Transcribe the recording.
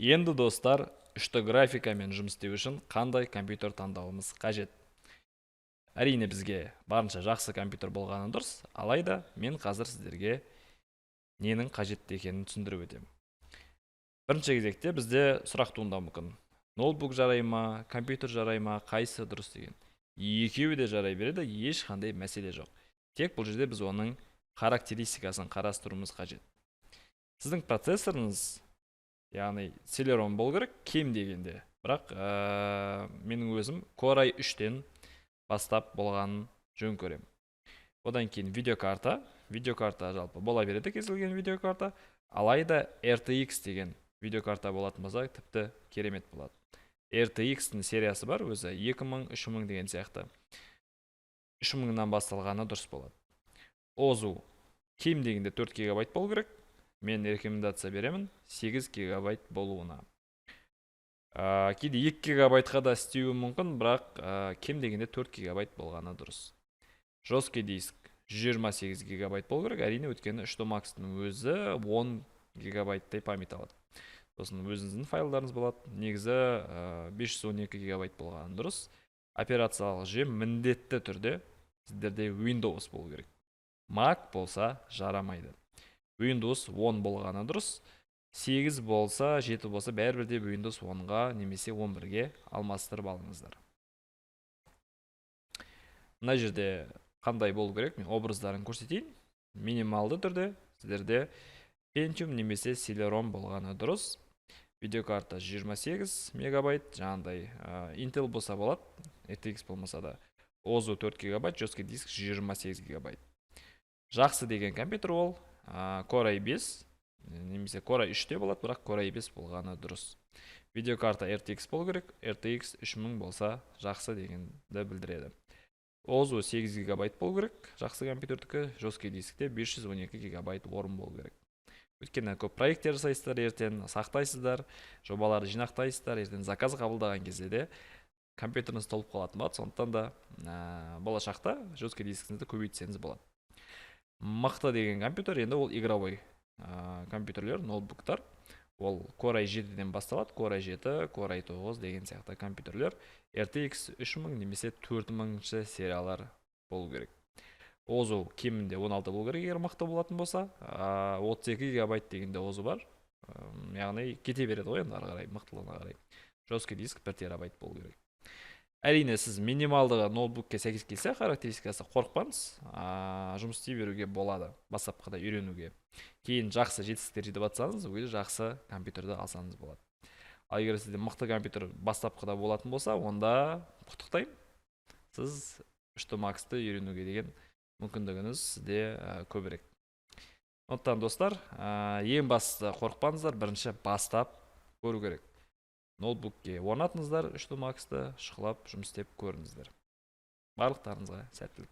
Енді достар, үшті графикамен жұмыс істеу үшін қандай компьютер таңдауымыз қажет? Әрине бізге барынша жақсы компьютер болғаны дұрыс, алайда мен қазір сіздерге ненің қажетті екенін түсіндіріп өтемін. Бірінші кезекте бізде сұрақ туындауы мүмкін. Ноутбук жарай ма, компьютер жарай ма, қайсысы дұрыс деген. Екеуі де жарай береді, ешқандай мәселе жоқ. Тек бұл жерде біз оның характеристикасын қарастыруымыз қажет. Сіздің процессорыңыз, яғни Celeron болу керек, кем дегенде. Бірақ менің өзім Core i3-тен бастап болғанын жөн көрем. Одан кейін видеокарта жалпы бола береді, кез келген видеокарта. Алайда RTX деген видеокарта болатын болса, тіпті керемет болады. RTX-тің сериясы бар, өзі 2000, 3000 деген сияқты. 3000-нан басталғаны дұрыс болады. OZU кем дегенде 4 гигабайт болу керек. Мен рекомендация беремін 8 гигабайт болуына. Кейде 2 гигабайтқа да істеуі мүмкін, бірақ кем дегенде 4 гигабайт болғаны дұрыс. Жесткий диск 128 гигабайт болу керек, әрине өткені 3 Max-тың өзі 10 гигабайттай память алады. Сосын өзіңіздің файлдарыңыз болады, негізі 512 гигабайт болғаны дұрыс. Операциялық жүйе міндетті түрде сіздерде Windows болу керек. Mac болса жарамайды. Windows 10 болғаны дұрыс. 8 болса, 7 болса, бәрібірде Windows 10-ға немесе 11-ге алмастырып алыңыздар. Мына жерде қандай болу керек? Мен образдарын көрсетейін. Минималды түрде сіздерде Pentium немесе Celeron болғаны дұрыс. Видеокарта 28 мегабайт, жаңағыдай Intel болса болады, RTX болмаса да. OZU 4 гигабайт, жесткий диск 28 гигабайт. Жақсы деген компьютер ол Core i5 немесе Core i3-те болады, бірақ Core i5 болғаны дұрыс. Видеокарта RTX болу керек, RTX 3000 болса жақсы дегенді білдіреді. OZU 8 гигабайт болу керек, жақсы компьютердікі, жесткий дискте 512 гигабайт орын болу керек. Өйткені көп проекттер жасайсыздар, ертең сақтайсыздар, жобаларды жинақтайсыздар, ертең заказ қабылдаған кезде де компьютеріңіз толып қалатын болады, сондықтан да болашақта жесткий дискіңізді көбейтсеңіз болады. Мықты деген компьютер, енді ол игровой компьютерлер, ноутбуктар. Ол Core i7-ден басталады, Core i7, Core i9 деген сияқты компьютерлер. RTX 3000 немесе 4000 сериялар болу керек. OZU кемінде 16 болу керек, егер мықты болатын болса. 32 гигабайт дегенде OZU бар. Яғни кете береді ғой енді ары қарай, мықтылығына қарай. Жесткий диск 1 терабайт болу керек. Әрине сіз минималдығы ноутбукке сәйкес келсе, характеристикасы қорықпаңыз, жұмыс істей беруге болады, бастапқыда үйренуге. Кейін жақсы жетістіктер жетіп жатсаңыз, өзі жақсы компьютерді алсаңыз болады. Ал егер сізде мықты компьютер бастапқыда болатын болса, онда құттықтаймын. Сіз 3 Max-ты үйренуге деген мүмкіндігіңіз сізде көбірек. Сондықтан достар, ең бастысы қорықпаңыздар, бірінші бастап көру керек. Ноутбукке орнатыңыздар 3 Max-ты, шықылап жұмыс істеп көріңіздер. Барлықтарыңызға сәттілік.